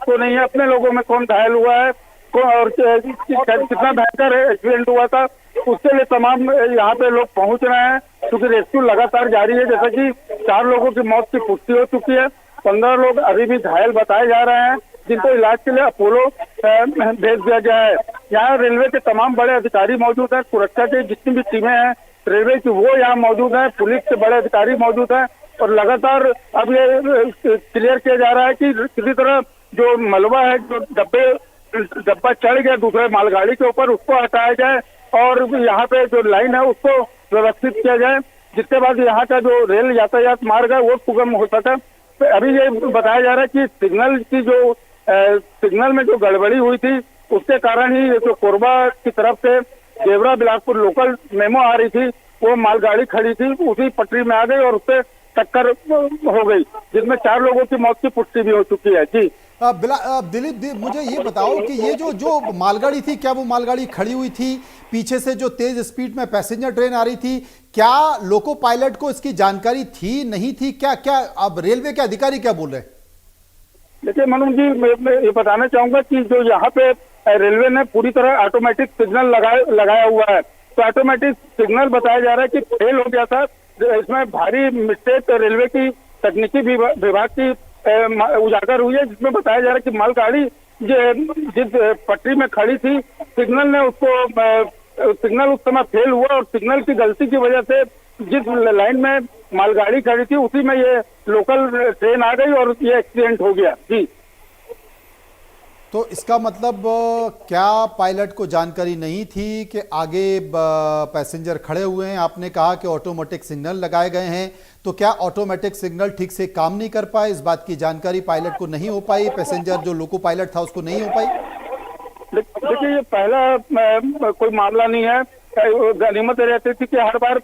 तो नहीं है, अपने लोगों में कौन घायल हुआ है और कितना भयंकर एक्सीडेंट हुआ था, उसके लिए तमाम यहाँ पे लोग पहुंच रहे हैं। क्योंकि रेस्क्यू लगातार जारी है। जैसा कि 4 लोगों की मौत की पुष्टि हो चुकी है, 15 लोग अभी भी घायल बताए जा रहे हैं, जिनको इलाज के लिए अपोलो भेज दिया गया है। यहाँ रेलवे के तमाम बड़े अधिकारी मौजूद हैं, सुरक्षा की जितनी भी टीमें हैं रेलवे की वो यहाँ मौजूद है, पुलिस के बड़े अधिकारी मौजूद हैं और लगातार अब ये क्लियर किया जा रहा है कि किसी तरह जो मलबा है, जो डब्बा चढ़ गया दूसरे मालगाड़ी के ऊपर, उसको हटाया जाए और यहाँ पे जो लाइन है उसको व्यवस्थित किया जाए, जिसके बाद यहाँ का जो रेल यातायात मार्ग है वो सुगम हो सके। तो अभी ये बताया जा रहा है कि सिग्नल में जो गड़बड़ी हुई थी उसके कारण ही जो कोरबा की तरफ से देवरा बिलासपुर लोकल मेमो आ रही थी, वो मालगाड़ी खड़ी थी, उसी पटरी में आ गई और उससे टक्कर हो गई, जिसमें 4 लोगों की मौत की पुष्टि भी हो चुकी है। जी दिलीप, मुझे ये बताओ कि ये जो मालगाड़ी थी, क्या वो मालगाड़ी खड़ी हुई थी, पीछे से जो तेज स्पीड में पैसेंजर ट्रेन आ रही थी, क्या लोको पायलट को इसकी जानकारी थी, नहीं थी, क्या अब रेलवे के अधिकारी क्या बोल रहे हैं? देखिए मनोज जी, मैं ये बताना चाहूंगा कि जो यहाँ पे रेलवे ने पूरी तरह ऑटोमेटिक सिग्नल लगाया हुआ है, तो ऑटोमेटिक सिग्नल बताया जा रहा है कि फेल हो गया था। इसमें भारी मिस्टेक रेलवे की तकनीकी विभाग की उजागर हुई है, जिसमें बताया जा रहा है कि मालगाड़ी जिस पटरी में खड़ी थी, सिग्नल उस समय फेल हुआ और सिग्नल की गलती की वजह से जिस लाइन में मालगाड़ी खड़ी थी उसी में ये लोकल ट्रेन आ गई और ये एक्सीडेंट हो गया। जी, तो इसका मतलब क्या पायलट को जानकारी नहीं थी कि आगे पैसेंजर खड़े हुए हैं? आपने कहा कि ऑटोमेटिक सिग्नल लगाए गए हैं, तो क्या ऑटोमेटिक सिग्नल ठीक से काम नहीं कर पाए? इस बात की जानकारी पायलट को नहीं हो पाई? पैसेंजर जो लोको पायलट था उसको नहीं हो पाई? देखिए, ये पहला कोई मामला नहीं है। गनीमत रहती थी कि हर बार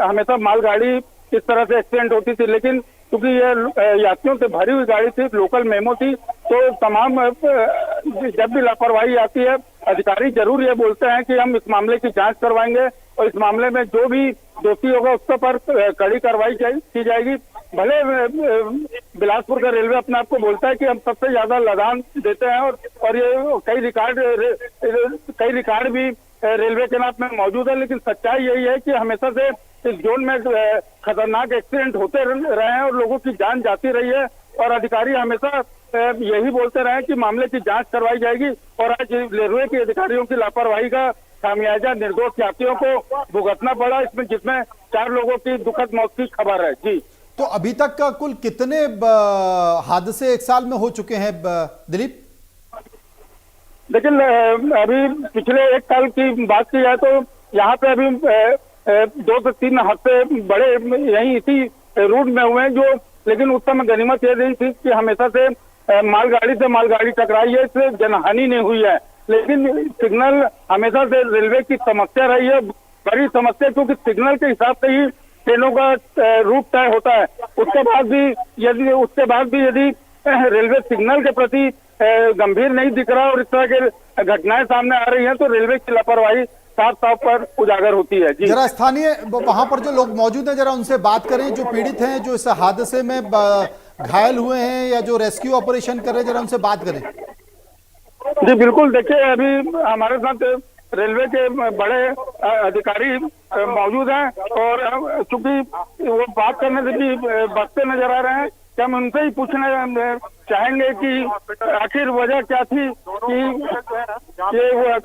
हमेशा मालगाड़ी इस तरह से एक्सीडेंट होती थी, लेकिन क्योंकि ये यात्रियों से भरी हुई गाड़ी थी, लोकल मेमो थी, तो तमाम जब भी लापरवाही आती है अधिकारी जरूर ये बोलते हैं कि हम इस मामले की जांच करवाएंगे और इस मामले में जो भी दोषी होगा उसके पर कड़ी कार्रवाई की जाएगी। भले बिलासपुर का रेलवे अपने आप को बोलता है कि हम सबसे ज्यादा लदान देते हैं और ये कई रिकॉर्ड भी रेलवे के नाम में मौजूद है, लेकिन सच्चाई यही है कि हमेशा से इस जोन में खतरनाक एक्सीडेंट होते रहे हैं और लोगों की जान जाती रही है और अधिकारी हमेशा यही बोलते रहे कि मामले की जांच करवाई जाएगी। और आज रेलवे के अधिकारियों की लापरवाही का खामियाजा निर्दोष यात्रियों को भुगतना पड़ा, इसमें जिसमें 4 लोगों की दुखद मौत की खबर है। जी, तो अभी तक का कुल कितने हादसे 1 साल में हो चुके हैं दिलीप? लेकिन अभी पिछले 1 साल की बात की जाए तो यहाँ पे अभी 2 से 3 हादसे बड़े यही इसी रूट में हुए हैं, जो लेकिन उस समय गनीमत ये रही थी कि हमेशा से मालगाड़ी से मालगाड़ी टकराई है, इससे जनहानि नहीं हुई है। लेकिन सिग्नल हमेशा से रेलवे की समस्या रही है, बड़ी समस्या, क्योंकि सिग्नल के हिसाब से ही ट्रेनों का रूट तय होता है। उसके बाद भी यदि रेलवे सिग्नल के प्रति गंभीर नहीं दिख रहा और इस तरह के घटनाएं सामने आ रही हैं, तो रेलवे की लापरवाही साफ पर उजागर होती है। जी, जरा स्थानीय वहां पर जो लोग मौजूद हैं जरा उनसे बात करें, जो पीड़ित हैं, जो इस हादसे में घायल हुए हैं या जो रेस्क्यू ऑपरेशन कर रहे हैं, जरा उनसे बात करें। जी बिल्कुल, देखिए अभी हमारे साथ रेलवे के बड़े अधिकारी मौजूद हैं और चूंकि वो बात करने से भी बचते नजर आ रहे हैं, क्या हम उनसे ही पूछना चाहेंगे कि आखिर वजह क्या थी कि ये वो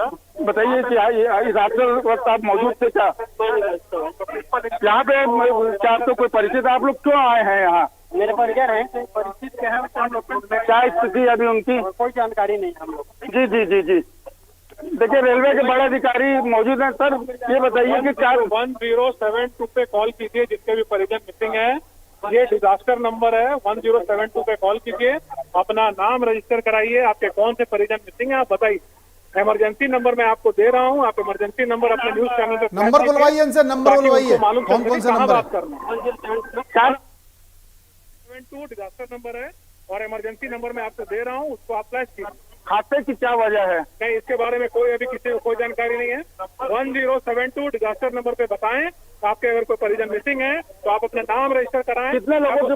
बताइए कि इस हादसे वक्त आप मौजूद थे क्या यहाँ पे? क्या आपको कोई परिचित, आप लोग क्यों आए हैं यहाँ? मेरे परिजन हैं, परिचित के हैं, क्या स्थिति अभी उनकी? कोई जानकारी नहीं हम लोग। जी जी जी जी, देखिए रेलवे के बड़े अधिकारी मौजूद हैं। सर ये बताइए कि क्या 1072 पे कॉल कीजिए जिसके भी परिजन मिसिंग है, ये डिजास्टर नंबर है, 1072 पे कॉल कीजिए, अपना नाम रजिस्टर कराइए, आपके कौन से परिजन मिसिंग है आप बताइए। इमरजेंसी नंबर मैं आपको दे रहा हूँ, आप इमरजेंसी नंबर अपने न्यूज चैनल पे नंबर बुलवाइए इनसे, नंबर बुलवाइए, कौन कौन से नंबर बात करना। 72 डिजास्टर नंबर है और इमरजेंसी नंबर मैं आपको दे रहा हूँ, उसको आप फ्लैश कीजिए। हादसे की क्या वजह है? नहीं, इसके बारे में कोई अभी किसी को कोई जानकारी नहीं है। 1072 डिजास्टर नंबर पे बताएं। आपके अगर कोई परिजन मिसिंग है तो आप अपना नाम रजिस्टर कराएं। कितने लोगों की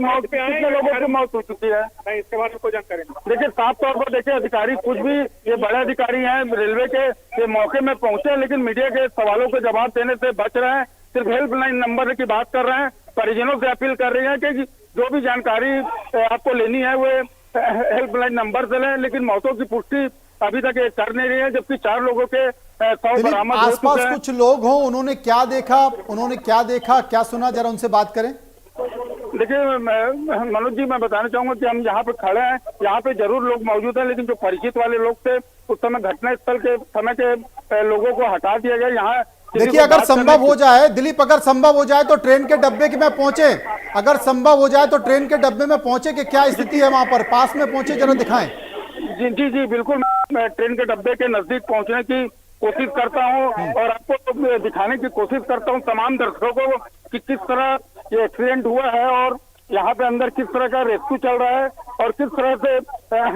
मौत हो चुकी है? नहीं, इसके बारे में कोई जानकारी नहीं। देखिए, साफ तौर पर देखिए, अधिकारी कुछ भी, ये बड़े अधिकारी हैं रेलवे के, ये मौके में पहुंचे लेकिन मीडिया के सवालों के जवाब देने से बच रहे हैं। सिर्फ हेल्पलाइन नंबर की बात कर रहे हैं। परिजनों से अपील कर रहे हैं कि जो भी जानकारी आपको लेनी है वो हेल्पलाइन नंबर से लें, लेकिन मौतों की पुष्टि अभी तक ये कर नहीं रही है, जबकि 4 लोगों के शव बरामद हो चुके हैं। आसपास कुछ लोग हों, उन्होंने क्या देखा, क्या सुना, जरा उनसे बात करें। देखिए मनोज जी, मैं बताना चाहूंगा कि हम यहाँ पे खड़े हैं, यहाँ पे जरूर लोग मौजूद हैं, लेकिन जो परिचित वाले लोग थे उस समय घटनास्थल के समय के लोगों को हटा दिया गया। यहाँ देखिए, अगर संभव हो जाए दिलीप, अगर संभव हो जाए तो ट्रेन के डब्बे में पहुंचे, अगर संभव हो जाए तो ट्रेन के डब्बे में पहुंचे कि क्या स्थिति है वहां पर, पास में पहुंचे, जरा दिखाएं। जी बिल्कुल, मैं ट्रेन के डब्बे के नजदीक पहुंचने की कोशिश करता हूं और आपको दिखाने की कोशिश करता हूं तमाम दर्शकों को कि किस तरह ये एक्सीडेंट हुआ है और यहाँ पे अंदर किस तरह का रेस्क्यू चल रहा है और किस तरह से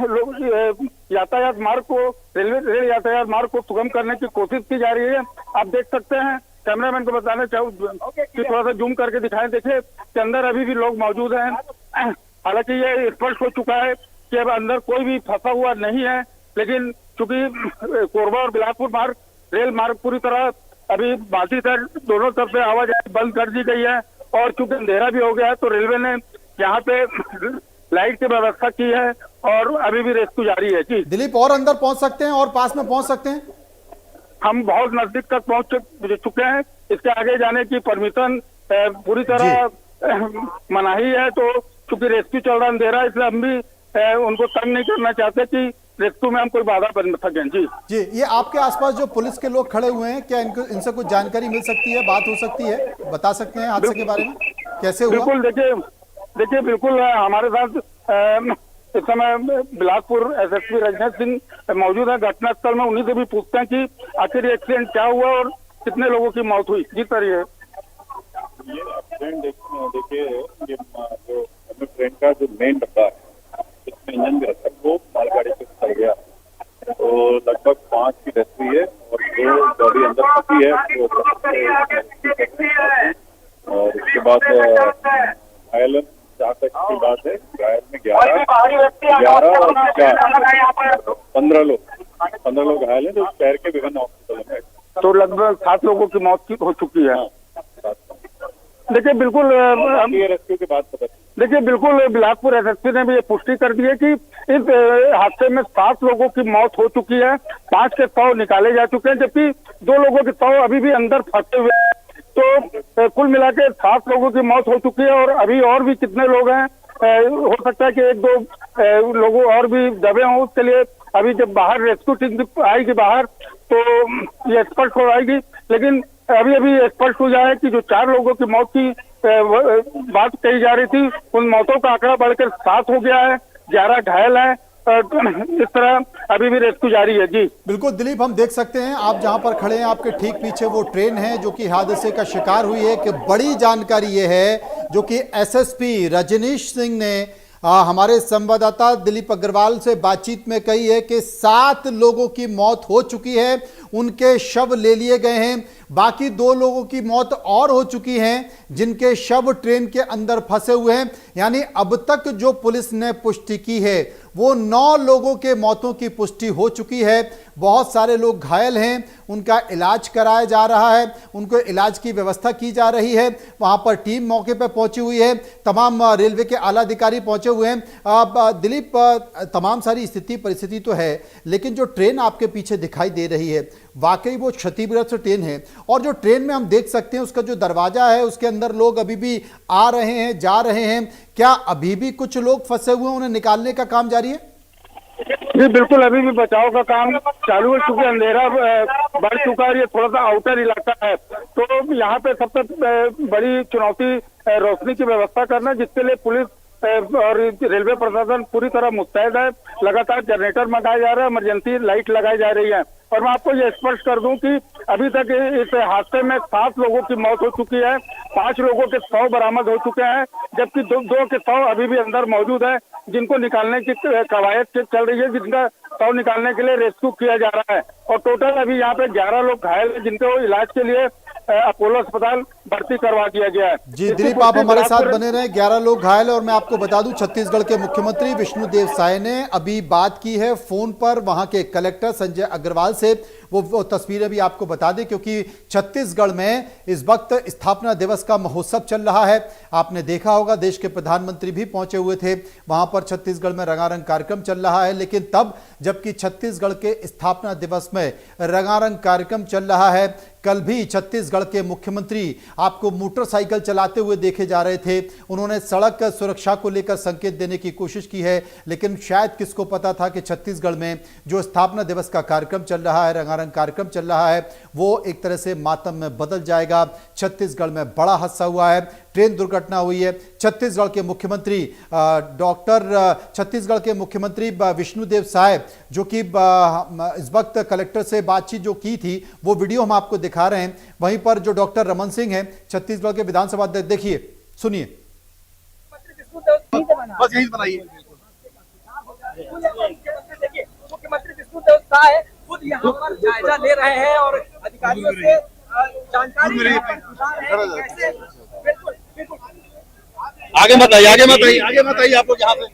लोग यातायात मार्ग को, रेल यातायात मार्ग को सुगम करने की कोशिश की जा रही है। आप देख सकते हैं, कैमरामैन को बताना चाहूँ कि थोड़ा सा जूम करके दिखाएं। देखिए कि अंदर अभी भी लोग मौजूद हैं। हालांकि ये स्पष्ट हो चुका है कि अब अंदर कोई भी फंसा हुआ नहीं है, लेकिन चूंकि कोरबा और बिलासपुर मार्ग, रेल मार्ग पूरी तरह अभी बाकी साइड दोनों तरफ से आवाजाही बंद कर दी गई है और चूंकि अंधेरा भी हो गया है तो रेलवे ने यहाँ पे लाइट की व्यवस्था की है और अभी भी रेस्क्यू जारी है। जी दिलीप, और अंदर पहुंच सकते हैं और पास में पहुंच सकते हैं? हम बहुत नजदीक तक पहुंच चुके हैं। इसके आगे जाने की परमिशन पूरी तरह मनाही है, तो चूंकि रेस्क्यू चल रहा अंधेरा, इसलिए हम भी उनको तंग नहीं करना चाहते कि रेस्क्यू में हम कोई बाधा बन सकें। जी, ये आपके आसपास जो पुलिस के लोग खड़े हुए हैं, क्या इनसे कुछ जानकारी मिल सकती है, बात हो सकती है, बता सकते हैं हादसे के बारे में, कैसे हुआ? बिल्कुल, देखिए बिल्कुल हमारे साथ इस समय बिलासपुर एसएसपी रजनीश सिंह मौजूद है घटनास्थल में। उन्हीं से भी पूछते हैं कि आखिर एक्सीडेंट क्या हुआ और कितने लोगों की मौत हुई। जी सर, ये एक्सीडेंट देखिए, ये जो ट्रेन का जो मेन डब्बा है इसमें इंजन भी रखा, वो मालगाड़ी से चल गया, तो लगभग 5 की डेथ हुई है और 2 बॉडी अंदर फंसी है। और उसके बाद घायल 4 तक की बात है, घायल में 11 और 15 लोग घायल हैं, जो शहर के विभिन्न हॉस्पिटलों में। तो लगभग 7 लोगों की मौत हो चुकी है। देखिए बिल्कुल, रेस्क्यू के बाद पता, देखिए बिल्कुल बिलासपुर एसएसपी ने भी ये पुष्टि कर दी है कि इस हादसे में 7 लोगों की मौत हो चुकी है। 5 के शव निकाले जा चुके हैं, जबकि 2 लोगों के शव अभी भी अंदर फंसे हुए हैं। तो कुल मिला के 7 लोगों की मौत हो चुकी है और अभी और भी कितने लोग हैं, हो सकता है कि 1-2 लोगों और भी दबे हों। उसके लिए अभी जब बाहर रेस्क्यू टीम आएगी बाहर तो ये स्पष्ट हो जाएगी, लेकिन अभी स्पष्ट हो जाए कि जो 4 लोगों की मौत की बात कही जा रही थी, उन मौतों का आंकड़ा बढ़कर 7 हो गया है, 11 घायल हैं। इस तरह अभी भी रेस्क्यू जारी है। जी बिल्कुल दिलीप, हम देख सकते हैं आप जहां पर खड़े हैं, आपके ठीक पीछे वो ट्रेन है जो कि हादसे का शिकार हुई है। कि बड़ी जानकारी ये है जो कि एसएसपी रजनीश सिंह ने हमारे संवाददाता दिलीप अग्रवाल से बातचीत में कही है कि 7 लोगों की मौत हो चुकी है, उनके शव ले लिए गए हैं, बाकी 2 लोगों की मौत और हो चुकी हैं जिनके शव ट्रेन के अंदर फंसे हुए हैं। यानी अब तक जो पुलिस ने पुष्टि की है वो 9 लोगों के मौतों की पुष्टि हो चुकी है। बहुत सारे लोग घायल हैं, उनका इलाज कराया जा रहा है, उनको इलाज की व्यवस्था की जा रही है। वहां पर टीम मौके पर पहुंची हुई है, तमाम रेलवे के आला अधिकारी पहुंचे हुए हैं। दिलीप, तमाम सारी स्थिति परिस्थिति तो है, लेकिन जो ट्रेन आपके पीछे दिखाई दे रही है वाकई वो क्षतिग्रस्त ट्रेन है। और जो ट्रेन में हम देख सकते हैं उसका जो दरवाजा है उसके अंदर लोग अभी भी आ रहे हैं, जा रहे हैं। क्या अभी भी कुछ लोग फंसे हुए हैं, उन्हें निकालने का काम जारी है? जी बिल्कुल, अभी भी बचाव का काम चालू है, क्योंकि अंधेरा बढ़ चुका है। ये थोड़ा सा आउटर इलाका है, तो यहाँ पे सबसे बड़ी चुनौती रोशनी की व्यवस्था करना, जिसके लिए पुलिस और रेलवे प्रशासन पूरी तरह मुस्तैद है। लगातार जनरेटर मंगाए जा रहे हैं, इमरजेंसी लाइट लगाई जा रही है। और मैं आपको ये स्पष्ट कर दूं कि अभी तक इस हादसे में 7 लोगों की मौत हो चुकी है, 5 लोगों के शव बरामद हो चुके हैं, जबकि दो के शव अभी भी अंदर मौजूद है, जिनको निकालने की कवायद चल रही है, जिनका शव निकालने के लिए रेस्क्यू किया जा रहा है। और टोटल अभी यहाँ पे 11 लोग घायल हैं, जिनको इलाज के लिए अपोलो अस्पताल भर्ती करवा दिया गया है। जी दिलीप, आप हमारे साथ बने रहे। 11 लोग घायल, और मैं आपको बता दूं छत्तीसगढ़ के मुख्यमंत्री विष्णुदेव साय ने अभी बात की है फोन पर वहां के कलेक्टर संजय अग्रवाल से। वो तस्वीरें भी आपको बता दें, क्योंकि छत्तीसगढ़ में इस वक्त स्थापना दिवस का महोत्सव चल रहा है। आपने देखा होगा देश के प्रधानमंत्री भी पहुंचे हुए थे वहां पर। छत्तीसगढ़ में रंगारंग कार्यक्रम चल रहा है, लेकिन तब जबकि छत्तीसगढ़ के स्थापना दिवस में रंगारंग कार्यक्रम चल रहा है, कल भी छत्तीसगढ़ के मुख्यमंत्री आपको मोटरसाइकिल चलाते हुए देखे जा रहे थे। उन्होंने सड़क सुरक्षा को लेकर संकेत देने की कोशिश की है, लेकिन शायद किसको पता था कि छत्तीसगढ़ में जो स्थापना दिवस का कार्यक्रम चल रहा है, रंगारंग कार्यक्रम चल रहा है, वो एक तरह से मातम में बदल जाएगा। छत्तीसगढ़ में बड़ा हादसा हुआ है, ट्रेन दुर्घटना हुई है। छत्तीसगढ़ के मुख्यमंत्री छत्तीसगढ़ के मुख्यमंत्री विष्णुदेव साय, जो कि इस वक्त कलेक्टर से बातचीत जो की थी, वो वीडियो हम आपको दिखा रहे हैं। वहीं पर जो डॉक्टर रमन सिंह हैं छत्तीसगढ़ के विधानसभा अध्यक्ष, देखिए सुनिए। बस यही बनाइए। मुख्यमंत्री विष्णुदेव साय खुद यहाँ पर जायजा ले रहे हैं और अधिकारियों से जानकारी कैसे। बिल्कुल बिल्कुल, आगे मत आइए, आगे मत आइए, आगे मत आइए आप लोग यहाँ से।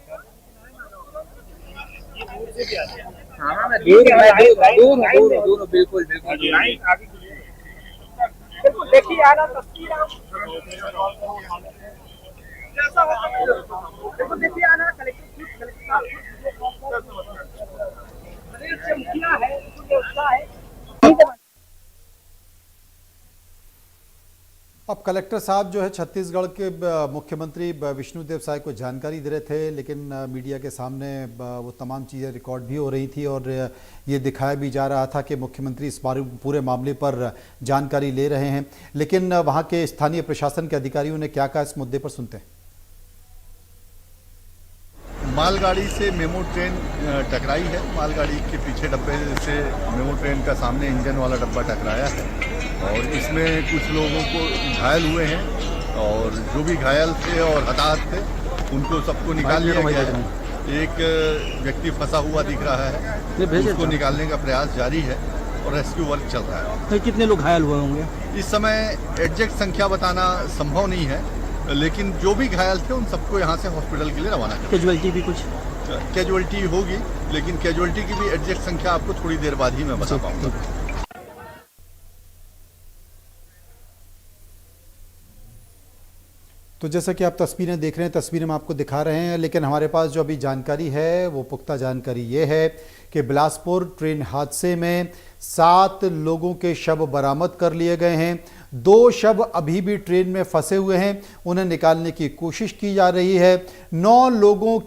बिल्कुल बिल्कुल बिल्कुल, देखिए आना तस्वीर बिल्कुल देखिए आना कलेक्टर है। अब कलेक्टर साहब जो है छत्तीसगढ़ के मुख्यमंत्री विष्णुदेव साय को जानकारी दे रहे थे, लेकिन मीडिया के सामने वो तमाम चीज़ें रिकॉर्ड भी हो रही थी और ये दिखाया भी जा रहा था कि मुख्यमंत्री इस पूरे मामले पर जानकारी ले रहे हैं। लेकिन वहाँ के स्थानीय प्रशासन के अधिकारियों ने क्या कहा इस मुद्दे पर, सुनते हैं। मालगाड़ी से मेमो ट्रेन टकराई है। मालगाड़ी के पीछे डब्बे से मेमो ट्रेन का सामने इंजन वाला डब्बा टकराया है और इसमें कुछ लोगों को घायल हुए हैं और जो भी घायल थे और हताहत थे उनको सबको निकाल लिया गया है। एक व्यक्ति फंसा हुआ दिख रहा है, उसको निकालने का प्रयास जारी है और रेस्क्यू वर्क चल रहा है। तो कितने लोग घायल हुए होंगे? इस समय एग्जैक्ट संख्या बताना संभव नहीं है, लेकिन जो भी घायल थे उन सबको यहाँ से हॉस्पिटल के लिए रवाना कर। कैजुअलिटी भी कुछ कैजुअलिटी होगी, लेकिन कैजुअलिटी की भी एग्जैक्ट संख्या आपको थोड़ी देर बाद ही मैं बता पाऊंगा। तो जैसा कि आप तस्वीरें देख रहे हैं, तस्वीरें हम आपको दिखा रहे हैं, लेकिन हमारे पास जो अभी जानकारी है वो पुख्ता जानकारी ये है कि बिलासपुर ट्रेन हादसे में 7 लोगों के शव बरामद कर लिए गए हैं। 2 शव अभी भी ट्रेन में फंसे हुए हैं, उन्हें निकालने की कोशिश की जा रही है। 9 लोगों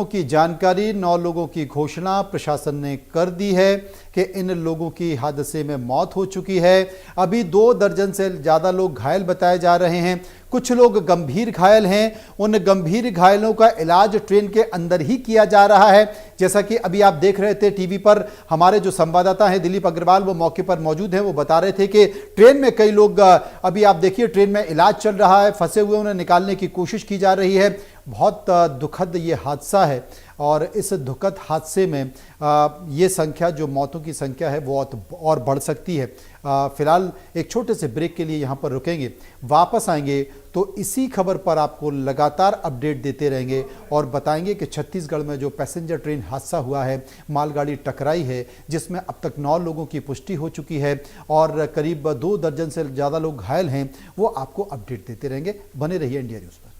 की जानकारी, 9 लोगों की घोषणा प्रशासन ने कर दी है कि इन लोगों की हादसे में मौत हो चुकी है। अभी 2 दर्जन से ज़्यादा लोग घायल बताए जा रहे हैं। कुछ लोग गंभीर घायल हैं, उन गंभीर घायलों का इलाज ट्रेन के अंदर ही किया जा रहा है। जैसा कि अभी आप देख रहे थे टीवी पर, हमारे जो संवाददाता हैं दिलीप अग्रवाल, वो मौके पर मौजूद हैं, वो बता रहे थे कि ट्रेन में कई लोग, अभी आप देखिए ट्रेन में इलाज चल रहा है, फंसे हुए उन्हें निकालने की कोशिश की जा रही है। बहुत दुखद ये हादसा है और इस दुखद हादसे में ये संख्या, जो मौतों की संख्या है, वो और बढ़ सकती है। फिलहाल एक छोटे से ब्रेक के लिए यहाँ पर रुकेंगे, वापस आएंगे तो इसी खबर पर आपको लगातार अपडेट देते रहेंगे और बताएंगे कि छत्तीसगढ़ में जो पैसेंजर ट्रेन हादसा हुआ है, मालगाड़ी टकराई है, जिसमें अब तक 9 लोगों की पुष्टि हो चुकी है और करीब 2 दर्जन से ज़्यादा लोग घायल हैं, वो आपको अपडेट देते रहेंगे। बने रहिए इंडिया न्यूज़ पर।